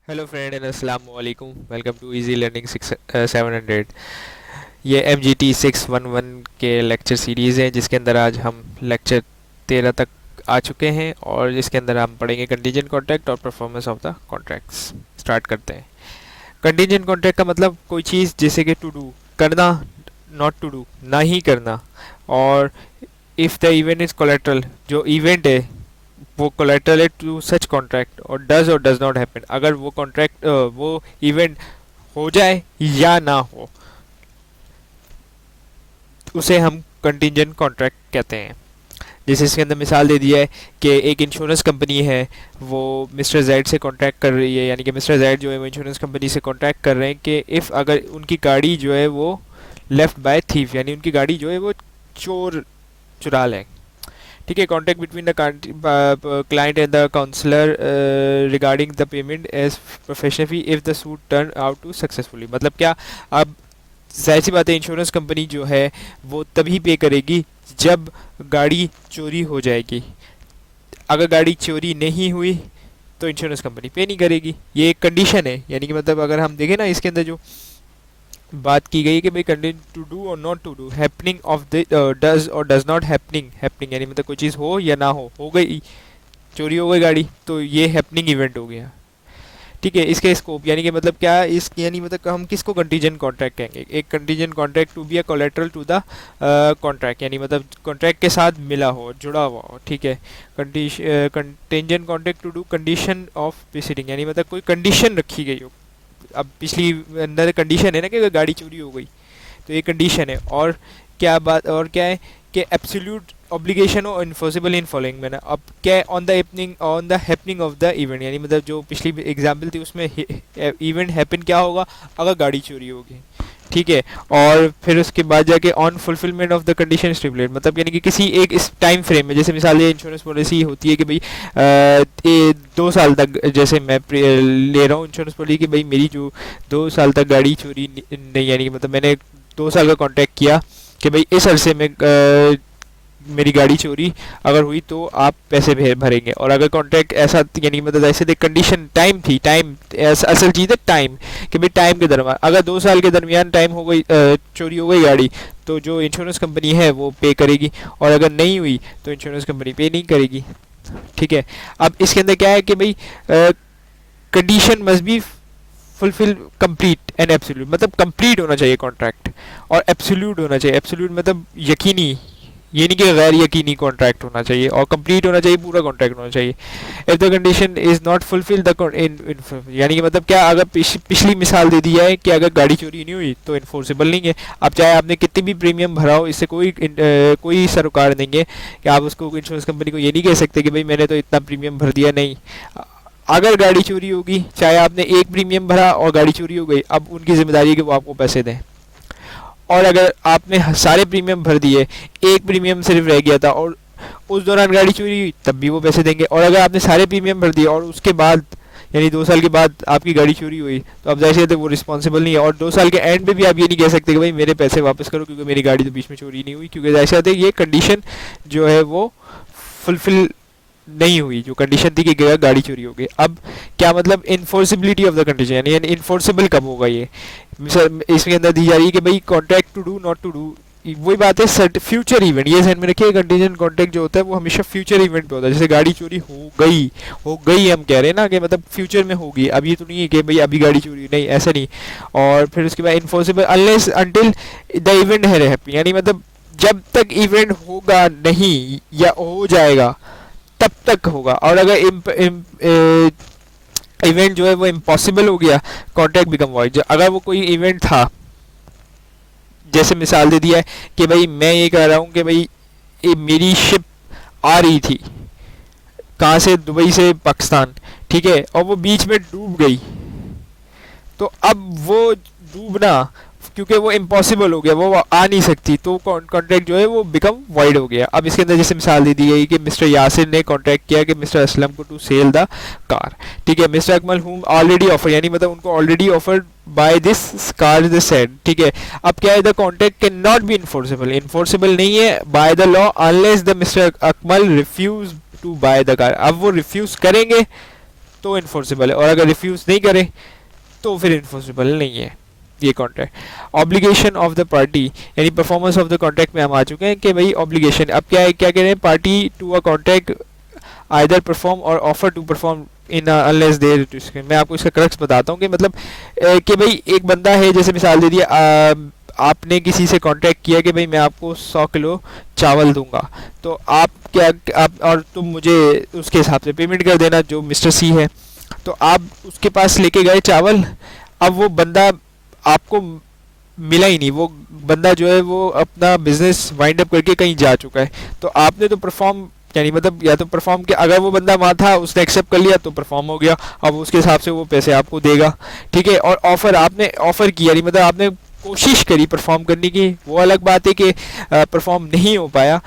Hello friend and अस्सलाम वालेकुम। Welcome to easy learning 700। ये एम जी टी 611 के लेक्चर सीरीज़ है जिसके अंदर आज हम लेक्चर 13 तक आ चुके हैं और जिसके अंदर हम पढ़ेंगे कंटीजेंट कॉन्ट्रैक्ट और performance of the contracts. Start करते हैं। कंटीजेंट कॉन्ट्रैक्ट का मतलब कोई चीज़ जैसे कि टू डू करना, नॉट टू डू ना ही करना, और if the event is collateral, जो इवेंट है वो कोलेटरल टू सच कॉन्ट्रैक्ट और डज नॉट हैपन, अगर वो कॉन्ट्रैक्ट वो इवेंट हो जाए या ना हो उसे हम कंटीजेंट कॉन्ट्रैक्ट कहते हैं। जैसे इसके अंदर मिसाल दे दिया है कि एक इंश्योरेंस कंपनी है, वो मिस्टर जैड से कॉन्ट्रैक्ट कर रही है, यानी कि मिस्टर जैड जो है वो इंश्योरेंस कंपनी से कॉन्ट्रैक्ट कर रहे हैं कि इफ़ अगर उनकी गाड़ी जो है वो लेफ्ट बाय थीफ, यानी उनकी गाड़ी जो है वो चोर चुरा लें। ठीक है। Contact between the client and the counsellor regarding the payment as professional fee if the suit turn out to successfully. मतलब क्या, अब जाहिर सी बात है इंश्योरेंस कंपनी जो है वो तभी पे करेगी जब गाड़ी चोरी हो जाएगी। अगर गाड़ी चोरी नहीं हुई तो इंश्योरेंस कंपनी पे नहीं करेगी। ये एक कंडीशन है, यानी कि मतलब अगर हम देखें ना इसके अंदर जो बात की गई कि भाई कंटिन्यू टू डू और not to do, happening of the does और डज नॉट हैपनिंग। हैपनिंग यानी मतलब कोई चीज़ हो या ना हो गई, चोरी हो गई गाड़ी, तो ये हैपनिंग इवेंट हो गया। ठीक है। इसके स्कोप यानी कि मतलब क्या, इस यानी मतलब हम किसको कंटीजेंट कॉन्ट्रैक्ट कहेंगे? एक contingent contract to be a collateral to the contract, यानी मतलब कॉन्ट्रैक्ट के साथ मिला हो, जुड़ा हुआ हो। ठीक है। Contingent contract to do condition of preceding, यानी मतलब कोई कंडीशन रखी गई हो। अब पिछली अंदर कंडीशन है ना कि अगर गाड़ी चोरी हो गई तो ये कंडीशन है। और क्या बात और क्या है कि एब्सोल्यूट ऑब्लिगेशन हो इन्फोर्सिबल इन फॉलोइंग मैंने। अब क्या है, on the happening of the event, यानी मतलब जो पिछली एग्जांपल थी उसमें इवेंट हैपन क्या होगा, अगर गाड़ी चोरी होगी। ठीक है। और फिर उसके बाद जाके on fulfilment of the condition stipulate, मतलब यानी कि किसी एक इस टाइम फ्रेम में, जैसे मिसाल ये इंश्योरेंस पॉलिसी होती है कि भाई ये 2 साल तक, जैसे मैं ले रहा हूँ इंश्योरेंस पॉलिसी कि भाई मेरी जो 2 साल तक गाड़ी चोरी नहीं, यानी कि मतलब मैंने 2 साल का कॉन्ट्रैक्ट किया कि भाई इस अरसे में मेरी गाड़ी चोरी अगर हुई तो आप पैसे भरेंगे। और अगर कॉन्ट्रैक्ट ऐसा, यानी मतलब ऐसे देख कंडीशन टाइम थी, टाइम असल चीज़ है टाइम, कि भाई टाइम के दरमियान अगर 2 साल के दरमियान टाइम हो गई, चोरी हो गई गाड़ी, तो जो इंश्योरेंस कंपनी है वो पे करेगी, और अगर नहीं हुई तो इंश्योरेंस कंपनी पे नहीं करेगी। ठीक है। अब इसके अंदर क्या है कि भाई condition must be fulfil complete and absolute, मतलब कंप्लीट होना चाहिए कॉन्ट्रैक्ट, और एब्सोल्यूट होना चाहिए। एब्सोल्यूट मतलब यकीनी, ये नहीं कि गैर यकीनी कॉन्ट्रैक्ट होना चाहिए, और कंप्लीट होना चाहिए, पूरा कॉन्ट्रैक्ट होना चाहिए। If the condition is not fulfil the यानी कि मतलब क्या, अगर पिछली मिसाल दे दी है कि अगर गाड़ी चोरी नहीं हुई तो इन्फोर्सेबल नहीं है। अब चाहे आपने कितनी भी प्रीमियम भरा हो, इससे कोई सरोकार नहीं है कि आप उसको इंश्योरेंस कंपनी को ये नहीं कह सकते कि भाई मैंने तो इतना प्रीमियम भर दिया। नहीं, अगर गाड़ी चोरी होगी, चाहे आपने एक प्रीमियम भरा और गाड़ी चोरी हो गई, अब उनकी जिम्मेदारी है कि वो आपको पैसे दें। और अगर आपने सारे प्रीमियम भर दिए, एक प्रीमियम सिर्फ रह गया था और उस दौरान गाड़ी चोरी हुई, तब भी वो पैसे देंगे। और अगर आपने सारे प्रीमियम भर दिए और उसके बाद यानी 2 साल के बाद आपकी गाड़ी चोरी हुई, तो अब जैसे वो रिस्पॉन्सिबल नहीं है। और 2 साल के एंड पे भी आप ये नहीं कह सकते कि भाई मेरे पैसे वापस करो, क्योंकि मेरी गाड़ी तो बीच में चोरी नहीं हुई, क्योंकि जैसे ये कंडीशन जो है वो फुलफिल नहीं हुई, जो कंडीशन थी कि गाड़ी चोरी हो गई। अब क्या मतलब इन्फोर्सिबिलिटी ऑफ द कंडीशन, यानी इन्फोर्सिबल कब होगा ये, इसके अंदर दी जा रही है कि भाई contract to do not to do, वही बात है फ्यूचर इवेंट। ये ध्यान में रखिए, कंटीजेंट कॉन्ट्रैक्ट जो होता है वो हमेशा फ्यूचर इवेंट पे होता है। जैसे गाड़ी चोरी हो गई हम कह रहे हैं ना कि मतलब फ्यूचर में होगी, अब ये तो नहीं है कि भाई अभी गाड़ी चोरी, नहीं ऐसा नहीं। और फिर उसके बाद enforceable unless until the event है हैप्पी, यानी मतलब जब तक इवेंट होगा नहीं या हो जाएगा तब तक होगा। और अगर इवेंट जो है वो इम्पॉसिबल हो गया, कॉन्ट्रैक्ट बिकम वॉइड। अगर वो कोई इवेंट था, जैसे मिसाल दे दिया है कि भाई मैं ये कह रहा हूँ कि भाई मेरी शिप आ रही थी कहाँ से, दुबई से पाकिस्तान, ठीक है, और वो बीच में डूब गई, तो अब वो डूबना क्योंकि वो इम्पॉसिबल हो गया, वो आ नहीं सकती, तो कॉन्ट्रैक्ट जो है वो बिकम वाइड हो गया। अब इसके अंदर जैसे मिसाल दे दी गई कि मिस्टर यासिर ने कॉन्ट्रैक्ट किया कि मिस्टर असलम को टू सेल द कार। ठीक है। मिस्टर अकमल हुम ऑलरेडी ऑफर, यानी मतलब उनको already offer buy this car is said. ठीक है। अब क्या है, the contract can not be enforceable नहीं है by the law unless the mister Akmal refuse to buy the car. अब वो रिफ्यूज करेंगे तो इन्फोर्सेबल है, और अगर रिफ्यूज़ नहीं करे तो फिर इन्फोर्सेबल नहीं है ये contract. Obligation of the party, यानी परफॉर्मेंस ऑफ द कॉन्ट्रैक्ट में हम आ चुके हैं कि भाई ऑब्लिगेशन अब क्या है, क्या कह रहे हैं, party to a contract either perform और offer to perform in unless there. मैं आपको इसका क्रक्स बताता हूँ कि मतलब कि भाई एक बंदा है, जैसे मिसाल दे दिया, आपने किसी से कांटेक्ट किया कि भाई मैं आपको 100 किलो चावल दूंगा, तो आप क्या, आप और तुम मुझे उसके हिसाब से पेमेंट कर देना, जो मिस्टर सी है। तो आप उसके पास लेके गए चावल, अब वो बंदा आपको मिला ही नहीं, वो बंदा जो है वो अपना बिजनेस वाइंड अप करके कहीं जा चुका है। तो आपने तो परफॉर्म, यानी मतलब या तो परफॉर्म किया, अगर वो बंदा वहाँ था उसने एक्सेप्ट कर लिया तो परफॉर्म हो गया, अब उसके हिसाब से वो पैसे आपको देगा, ठीक है। और ऑफर, आपने ऑफर किया, यानी मतलब आपने कोशिश करी परफॉर्म करने की, वो अलग बात है कि परफॉर्म नहीं हो पाया,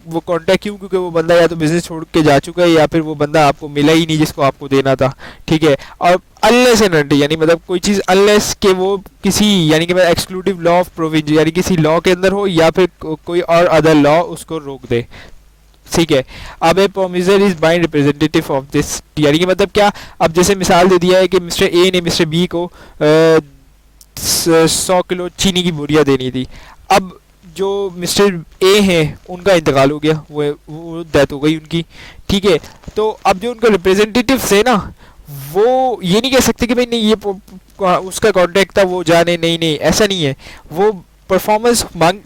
वो कॉन्टैक्ट क्यों, क्योंकि वो बंदा या तो बिजनेस छोड़ के जा चुका है या फिर वो बंदा आपको मिला ही नहीं जिसको आपको देना था, ठीक है। और अनलेस एंड अनटिल, यानी मतलब कोई चीज़ अनलेस के वो किसी, यानी कि एक्सक्लूसिव लॉ ऑफ प्रोविजन, यानी किसी लॉ के अंदर हो या फिर कोई और अदर लॉ उसको रोक दे, ठीक है। अब a promisor is bind representative of this, यानी कि मतलब क्या, अब जैसे मिसाल दे दिया है कि मिस्टर ए ने मिस्टर बी को 100 किलो चीनी की बोरियां देनी थी। अब जो मिस्टर ए हैं उनका इंतकाल हो गया, वो डेथ हो गई उनकी, ठीक है। तो अब जो उनका रिप्रेजेंटेटिव है ना, वो ये नहीं कह सकते कि भाई नहीं ये उसका कॉन्ट्रैक्ट था वो जाने, नहीं नहीं ऐसा नहीं है। वो परफॉर्मेंस मांग,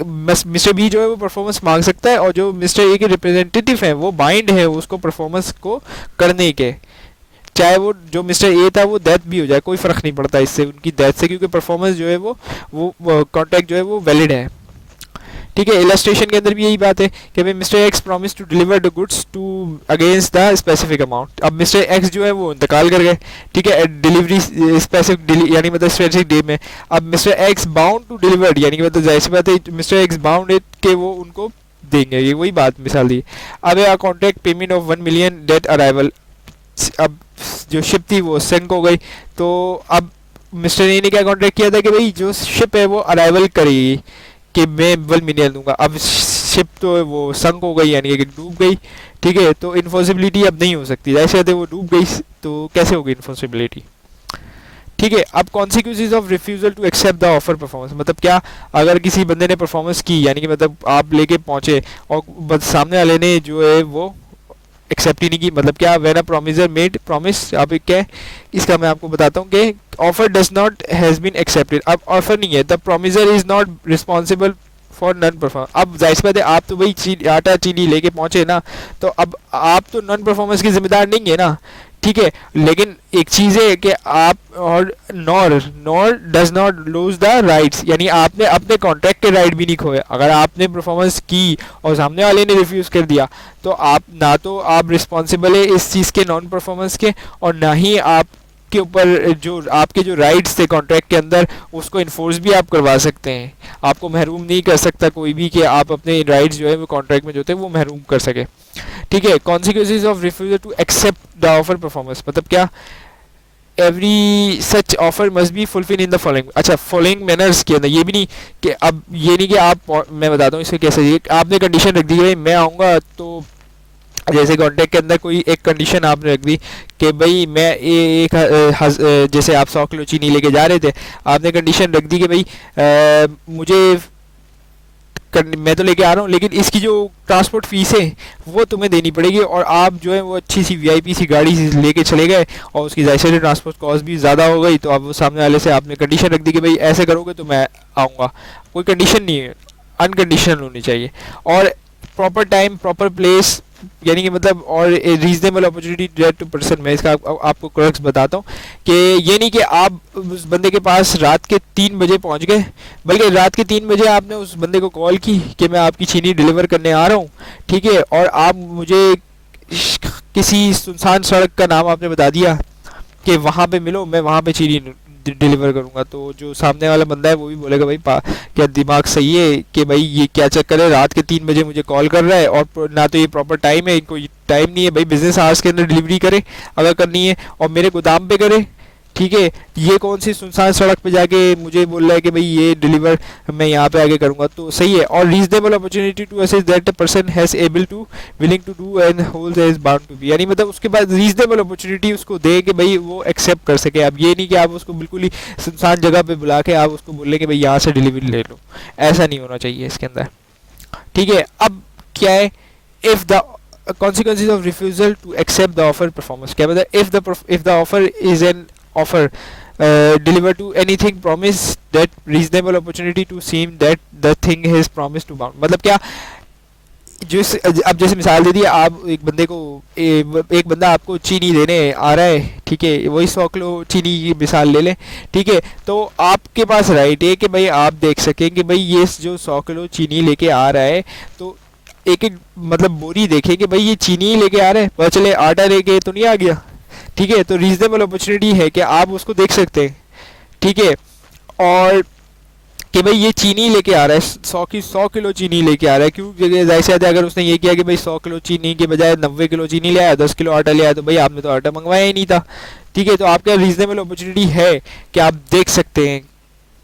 मिस्टर बी जो है वो परफॉर्मेंस मांग सकता है, और जो मिस्टर ए के रिप्रेजेंटेटिव हैं वो बाइंड है उसको परफॉर्मेंस को करने के, चाहे वो जो मिस्टर ए था वो डेथ भी हो जाए, कोई फ़र्क नहीं पड़ता इससे, उनकी डेथ से, क्योंकि परफॉर्मेंस जो है वो कॉन्ट्रैक्ट जो है वो वैलिड है, ठीक है। इलस्ट्रेशन के अंदर भी यही बात है कि भाई mister X promise to deliver the goods to against the specific amount. अब मिस्टर एक्स जो है वो इंतकाल कर गए, ठीक है, डिलीवरी स्पेसिफिक, यानी मतलब स्पेसिफिक डे में। अब mister X bound to deliver, यानी कि मतलब जाहिर सी बात है मिस्टर एक्स बाउंड है कि वो उनको देंगे, ये वही बात मिसाल दी। अब contract payment of 1 million date arrival, अब जो शिप थी वो संक हो गई, तो अब मिस्टर ए ने क्या कॉन्ट्रैक्ट किया था कि भाई जो शिप है वो अराइवल करेगी कि मैं 1 मिलियन दूंगा। अब शिप तो वो संक हो गई, यानी कि डूब गई, ठीक है। तो इन्फोर्सिबिलिटी अब नहीं हो सकती, जैसे वो डूब गई तो कैसे होगी इन्फोर्सिबिलिटी, ठीक है। अब consequences of refusal to accept the offer performance, मतलब क्या, अगर किसी बंदे ने परफॉर्मेंस की, यानी कि मतलब आप लेके पहुंचे और सामने वाले ने जो है वो एक्सेप्ट ही नहीं की, मतलब क्या, when a promisor made promise, अब क्या है इसका मैं आपको बताता हूँ कि offer does not has been accepted. अब ऑफर नहीं है, the promisor is not responsible for non perform. अब जाहिर सी बात है आप तो भाई आटा चीनी लेके पहुंचे ना, तो अब आप तो नॉन परफॉर्मेंस के जिम्मेदार नहीं है ना, ठीक है। लेकिन एक चीज़ है कि आप, और nor nor does not lose the rights, यानी आपने अपने कॉन्ट्रैक्ट के राइट भी नहीं खोए। अगर आपने परफॉर्मेंस की और सामने वाले ने रिफ्यूज़ कर दिया, तो आप ना तो आप रिस्पॉन्सिबल है इस चीज़ के नॉन परफॉर्मेंस के, और ना ही आप के ऊपर जो आपके जो राइट्स थे कॉन्ट्रैक्ट के अंदर उसको इन्फोर्स भी आप करवा सकते हैं। आपको महरूम नहीं कर सकता कोई भी कि आप अपने राइट्स जो है वो कॉन्ट्रैक्ट में जो थे वो महरूम कर सके, ठीक है। Consequences of refusal to accept the offer performance, मतलब क्या, every such offer must be fulfil in the following, अच्छा फॉलोइंग मैनर्स के अंदर, ये भी नहीं कि अब ये नहीं कि आप, मैं बताता हूँ इसको कैसे, ये आपने कंडीशन रख दी भाई मैं आऊँगा, तो जैसे कॉन्ट्रैक्ट के अंदर कोई एक कंडीशन आपने रख दी कि भाई मैं जैसे आप 100 किलो चीनी लेके जा रहे थे, आपने कंडीशन रख दी कि भाई मुझे मैं तो लेके आ रहा हूँ, लेकिन इसकी जो ट्रांसपोर्ट फीस है वो तुम्हें देनी पड़ेगी, और आप जो है वो अच्छी सी वीआईपी सी गाड़ी लेके चले गए और उसकी जाहिर से ट्रांसपोर्ट कॉस्ट भी ज़्यादा हो गई, तो अब वो सामने वाले से आपने कंडीशन रख दी कि भाई ऐसे करोगे तो मैं आऊँगा। कोई कंडीशन नहीं है, अनकंडीशनल होनी चाहिए, और प्रॉपर टाइम प्रॉपर प्लेस, यानी कि मतलब, और reasonable opportunity direct to person. मैं इसका आपको क्रक्स बताता हूँ कि ये नहीं कि आप उस बंदे के पास रात के 3 बजे पहुँच गए, बल्कि रात के 3 बजे आपने उस बंदे को कॉल की कि मैं आपकी चीनी डिलीवर करने आ रहा हूँ, ठीक है, और आप मुझे किसी सुनसान सड़क का नाम आपने बता दिया कि वहाँ पे मिलो, मैं वहाँ पे चीनी डिलीवर करूँगा। तो जो सामने वाला बंदा है वो भी बोलेगा भाई क्या दिमाग सही है कि भाई ये क्या चक्कर है, रात के 3 बजे मुझे कॉल कर रहा है, और ना तो ये प्रॉपर टाइम है, कोई टाइम नहीं है भाई, बिजनेस आवर्स के अंदर डिलीवरी करे अगर करनी है, और मेरे गोदाम पे करे, ठीक है, ये कौन सी सुनसान सड़क पे जाके मुझे बोल रहा है कि भाई ये डिलीवर मैं यहाँ पे आगे करूँगा, तो सही है। और reasonable opportunity to assess that the person has able to willing to do and hold is bound to be, यानी मतलब उसके बाद रीजनेबल अपॉर्चुनिटी उसको दे कि भाई वो एक्सेप्ट कर सके। अब ये नहीं कि आप उसको बिल्कुल ही सुनसान जगह पे बुला के आप उसको बोले कि भाई यहाँ से डिलीवरी ले लो, ऐसा नहीं होना चाहिए इसके अंदर। ठीक है, अब क्या है, if the consequences of refusal to accept the offer performance, क्या मतलब if the offer is an offer deliver to anything promise that reasonable opportunity to seem that the thing is promised to bound, मतलब क्या, अब जैसे मिसाल दे दी, आप एक बंदे को एक बंदा आपको चीनी देने आ रहा है, ठीक है, वही 100 किलो चीनी की मिसाल ले लें, ठीक है, तो आपके पास राइट है कि भाई आप देख सकें कि भाई ये जो 100 किलो चीनी लेके आ रहा है, तो एक एक मतलब बोरी देखें कि भाई ये चीनी ही लेके आ रहा है, पता चले आटा लेके तो नहीं आ गया। ठीक है, तो रीजनेबल अपॉर्चुनिटी है कि आप उसको देख सकते हैं। ठीक है, और कि भाई ये चीनी लेके आ रहा है, 100 किलो चीनी लेके आ रहा है, क्यों, जाहिर सी बात है अगर उसने ये किया कि भाई 100 किलो चीनी के बजाय 90 किलो चीनी ले आया, 10 किलो आटा ले आया, तो भाई आपने तो आटा मंगवाया ही नहीं था। ठीक है, तो आपका रीजनेबल अपॉर्चुनिटी है कि आप देख सकते हैं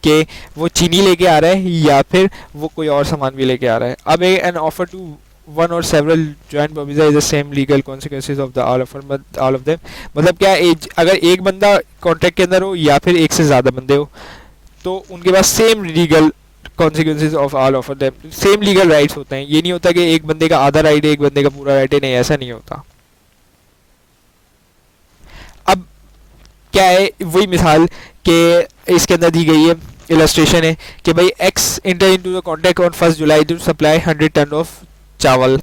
कि वो चीनी लेके आ रहा है या फिर वो कोई और सामान भी लेके आ रहा है। अब एन ऑफर टू वन और several joint provision is the same legal consequences of the all of them, मतलब क्या अगर एक बंदा कॉन्ट्रैक्ट के अंदर हो या फिर एक से ज़्यादा बंदे हो, तो उनके पास same legal consequences of all of them, same legal rights होते हैं। ये नहीं होता कि एक बंदे का आधा राइट है एक बंदे का पूरा राइट है, नहीं, ऐसा नहीं होता। अब क्या है, वही मिसाल के इसके अंदर दी गई है, इलस्ट्रेशन है कि भाई X enter into the contract on 1 July to supply 100 ton of chawal,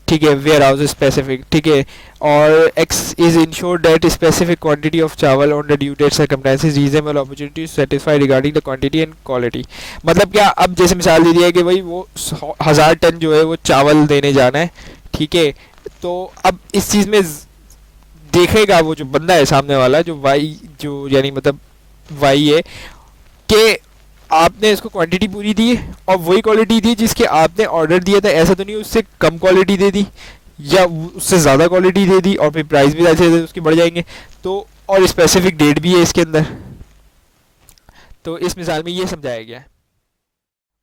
ठीक है, वेयर हाउस स्पेसिफिक, ठीक है, और X is insured that specific quantity of chawal on the due date circumstances reasonable opportunity to satisfy regarding the quantity and quality, मतलब क्या, अब जैसे मिसाल दे दिया है कि भाई वो 1000 टन जो है वो चावल देने जाना है। ठीक है, तो अब इस चीज़ में देखेगा वो जो बंदा है सामने वाला, जो वाई, जो यानी मतलब वाई है, कि आपने इसको क्वांटिटी पूरी दी है और वही क्वालिटी दी जिसके आपने ऑर्डर दिया था, ऐसा तो नहीं उससे कम क्वालिटी दे दी या उससे ज़्यादा क्वालिटी दे दी और फिर प्राइस भी ऐसे उसके बढ़ जाएंगे, तो और स्पेसिफिक डेट भी है इसके अंदर। तो इस मिसाल में ये समझाया गया है।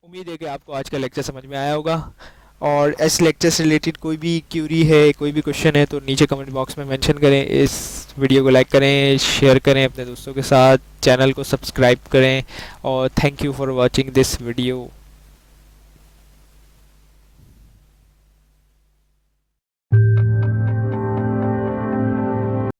उम्मीद है कि आपको आज का लेक्चर समझ में आया होगा, और इस लेक्चर से रिलेटेड कोई भी क्यूरी है, कोई भी क्वेश्चन है, तो नीचे कमेंट बॉक्स में मेंशन करें। इस वीडियो को लाइक करें, शेयर करें अपने दोस्तों के साथ, चैनल को सब्सक्राइब करें, और thank you for watching this video.